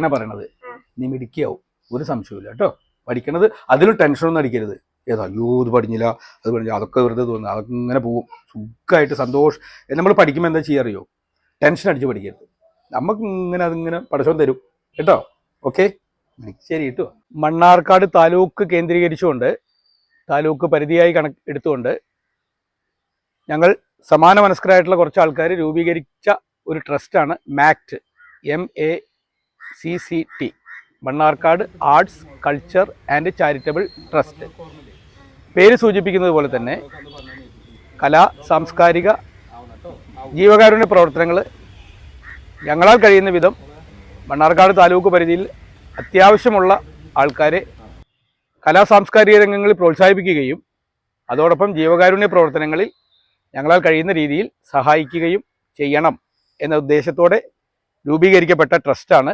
അങ്ങനെ പറയണത്. നീ മിടുക്കിയാവും, ഒരു സംശയമില്ല കേട്ടോ. പഠിക്കണത് അതിലും ടെൻഷനൊന്നും അടിക്കരുത്. ഏതാ അയ്യോ ഇത് പഠിഞ്ഞില്ല, അത് പഠിഞ്ഞില്ല, അതൊക്കെ വെറുതെ തോന്നുന്നു, അതൊക്കെ ഇങ്ങനെ പോവും. സുഖമായിട്ട് സന്തോഷം. നമ്മൾ പഠിക്കുമ്പോൾ എന്താ ചെയ്യാറിയോ? ടെൻഷൻ അടിച്ച് പഠിക്കരുത്. നമുക്ക് ഇങ്ങനെ അതിങ്ങനെ പഠിച്ചോൻ തരും കേട്ടോ. ഓക്കെ, ശരി കേട്ടോ. മണ്ണാർക്കാട് താലൂക്ക് കേന്ദ്രീകരിച്ചുകൊണ്ട്, താലൂക്ക് പരിധിയായി എടുത്തുകൊണ്ട് ഞങ്ങൾ സമാന മനസ്കരായിട്ടുള്ള കുറച്ച് ആൾക്കാർ രൂപീകരിച്ച ഒരു ട്രസ്റ്റാണ് മാക്ട്, MACCT, Mannarkkad arts culture and charitable trust. പേര് സൂചിപ്പിക്കുന്നത് പോലെ തന്നെ കലാ സാംസ്കാരിക ജീവകാരുണ്യ പ്രവർത്തനങ്ങൾ ഞങ്ങളാൽ കഴിയുന്ന വിധം മണ്ണാർക്കാട് താലൂക്ക് പരിധിയിൽ അത്യാവശ്യമുള്ള ആൾക്കാരെ കലാ സാംസ്കാരിക രംഗങ്ങളിൽ പ്രോത്സാഹിപ്പിക്കുകയും അതോടൊപ്പം ജീവകാരുണ്യ പ്രവർത്തനങ്ങളിൽ ഞങ്ങളാൽ കഴിയുന്ന രീതിയിൽ സഹായിക്കുകയും ചെയ്യണം എന്ന ഉദ്ദേശത്തോടെ രൂപീകരിക്കപ്പെട്ട ട്രസ്റ്റാണ്.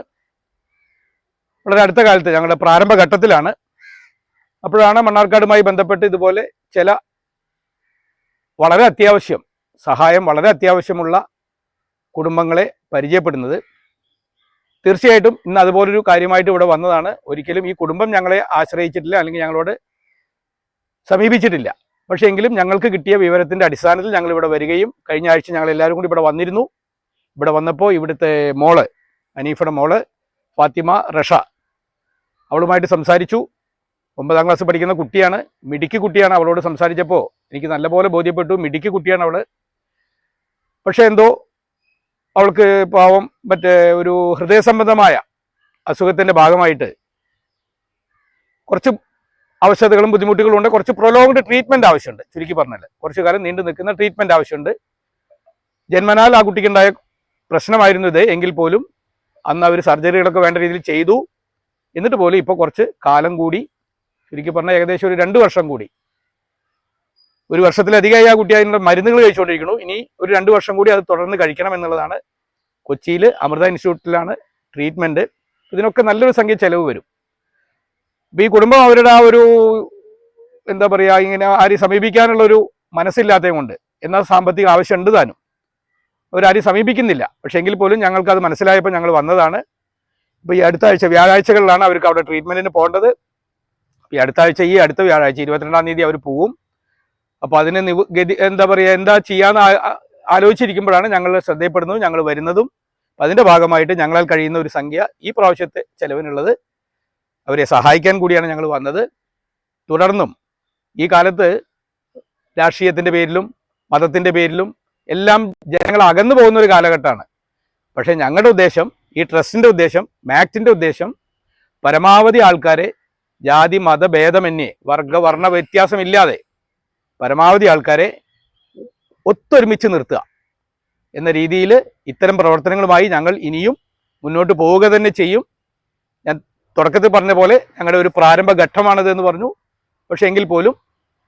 വളരെ അടുത്ത കാലത്ത് ഞങ്ങളുടെ പ്രാരംഭഘട്ടത്തിലാണ്. അപ്പോഴാണ് മണ്ണാർക്കാടുമായി ബന്ധപ്പെട്ട് ഇതുപോലെ ചില വളരെ അത്യാവശ്യം സഹായം വളരെ അത്യാവശ്യമുള്ള കുടുംബങ്ങളെ പരിചയപ്പെടുന്നത്. തീർച്ചയായിട്ടും ഇന്ന് അതുപോലൊരു കാര്യമായിട്ട് ഇവിടെ വന്നതാണ്. ഒരിക്കലും ഈ കുടുംബം ഞങ്ങളെ ആശ്രയിച്ചിട്ടില്ല, അല്ലെങ്കിൽ ഞങ്ങളോട് സമീപിച്ചിട്ടില്ല. പക്ഷേ എങ്കിലും ഞങ്ങൾക്ക് കിട്ടിയ വിവരത്തിൻ്റെ അടിസ്ഥാനത്തിൽ ഞങ്ങൾ ഇവിടെ വരികയും കഴിഞ്ഞ ആഴ്ച ഞങ്ങൾ എല്ലാവരും കൂടി ഇവിടെ വന്നിരുന്നു. ഇവിടെ വന്നപ്പോൾ ഇവിടുത്തെ മോള്, അനീഫയുടെ മോള് ഫാത്തിമ റഷ, അവളുമായിട്ട് സംസാരിച്ചു. 9ാം ക്ലാസ് പഠിക്കുന്ന കുട്ടിയാണ്, മിടുക്കി കുട്ടിയാണ്. അവളോട് സംസാരിച്ചപ്പോൾ എനിക്ക് നല്ലപോലെ ബോധ്യപ്പെട്ടു, മിടുക്കി കുട്ടിയാണ് അവൾ. പക്ഷേ എന്തോ അവൾക്ക് പാവം മറ്റേ ഒരു ഹൃദയ സംബന്ധമായ അസുഖത്തിൻ്റെ ഭാഗമായിട്ട് കുറച്ച് അവശതകളും ബുദ്ധിമുട്ടുകളും ഉണ്ട്. കുറച്ച് പ്രൊലോങ്ഡ് ട്രീറ്റ്മെൻറ്റ് ആവശ്യമുണ്ട്. ചുരുക്കി പറഞ്ഞാൽ കുറച്ച് കാലം നീണ്ടു നിൽക്കുന്ന ട്രീറ്റ്മെൻറ്റ് ആവശ്യമുണ്ട്. ജന്മനാൽ ആ കുട്ടിക്കുണ്ടായ പ്രശ്നമായിരുന്നു ഇത്. എങ്കിൽ പോലും അന്ന് അവർ സർജറികളൊക്കെ വേണ്ട രീതിയിൽ ചെയ്തു. എന്നിട്ട് പോലും ഇപ്പോൾ കുറച്ച് കാലം കൂടി, ചുരുക്കി പറഞ്ഞാൽ ഏകദേശം ഒരു 2 വർഷം കൂടി, 1 വർഷത്തിലധികമായി ആ കുട്ടി അതിനുള്ള മരുന്നുകൾ കഴിച്ചുകൊണ്ടിരിക്കുന്നു. ഇനി ഒരു 2 വർഷം കൂടി അത് തുടർന്ന് കഴിക്കണം എന്നുള്ളതാണ്. കൊച്ചിയിൽ അമൃത ഇൻസ്റ്റിറ്റ്യൂട്ടിലാണ് ട്രീറ്റ്മെൻറ്റ്. ഇതിനൊക്കെ നല്ലൊരു സംഖ്യ ചിലവ് വരും. അപ്പോൾ ഈ കുടുംബം അവരുടെ ആ ഒരു എന്താ പറയുക, ഇങ്ങനെ ആരെയും സമീപിക്കാനുള്ളൊരു മനസ്സില്ലാത്തത് കൊണ്ട്, എന്നാൽ സാമ്പത്തിക ആവശ്യമുണ്ട് താനും, അവരാരും സമീപിക്കുന്നില്ല. പക്ഷേ എങ്കിൽ പോലും ഞങ്ങൾക്കത് മനസ്സിലായപ്പോൾ ഞങ്ങൾ വന്നതാണ്. ഇപ്പോൾ ഈ അടുത്ത ആഴ്ച വ്യാഴാഴ്ചകളിലാണ് അവർക്ക് അവിടെ ട്രീറ്റ്മെൻറ്റിന് പോകേണ്ടത്. ഈ അടുത്ത വ്യാഴാഴ്ച 22ാം തീയതി അവർ പോവും. അപ്പോൾ അതിന് എന്താ പറയുക, എന്താ ചെയ്യാന്ന് ആലോചിച്ചിരിക്കുമ്പോഴാണ് ഞങ്ങൾ ശ്രദ്ധയപ്പെടുന്നതും ഞങ്ങൾ വരുന്നതും. അതിൻ്റെ ഭാഗമായിട്ട് ഞങ്ങളാൽ കഴിയുന്ന ഒരു സംഖ്യ ഈ പ്രാവശ്യത്തെ ചെലവിനുള്ളത് അവരെ സഹായിക്കാൻ കൂടിയാണ് ഞങ്ങൾ വന്നത്. തുടർന്നും ഈ കാലത്ത് രാഷ്ട്രീയത്തിൻ്റെ പേരിലും മതത്തിൻ്റെ പേരിലും എല്ലാം ജനങ്ങൾ അകന്നു പോകുന്ന ഒരു കാലഘട്ടമാണ്. പക്ഷേ ഞങ്ങളുടെ ഉദ്ദേശം, ഈ ട്രസ്റ്റിൻ്റെ ഉദ്ദേശം, മാക്ടിൻ്റെ ഉദ്ദേശം, പരമാവധി ആൾക്കാരെ ജാതി മത ഭേദമന്യേ വർണ്ണ വ്യത്യാസമില്ലാതെ പരമാവധി ആൾക്കാരെ ഒത്തൊരുമിച്ച് നിർത്തുക എന്ന രീതിയിൽ ഇത്തരം പ്രവർത്തനങ്ങളുമായി ഞങ്ങൾ ഇനിയും മുന്നോട്ട് പോവുക തന്നെ ചെയ്യും. ഞാൻ തുടക്കത്തിൽ പറഞ്ഞ പോലെ ഞങ്ങളുടെ ഒരു പ്രാരംഭ ഘട്ടമാണിത് എന്ന് പറഞ്ഞു. പക്ഷേ എങ്കിൽ പോലും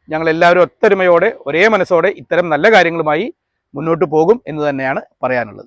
ഞങ്ങളെല്ലാവരും ഒത്തൊരുമയോടെ ഒരേ മനസ്സോടെ ഇത്തരം നല്ല കാര്യങ്ങളുമായി മുന്നോട്ട് പോകും എന്ന് തന്നെയാണ് പറയാനുള്ളത്.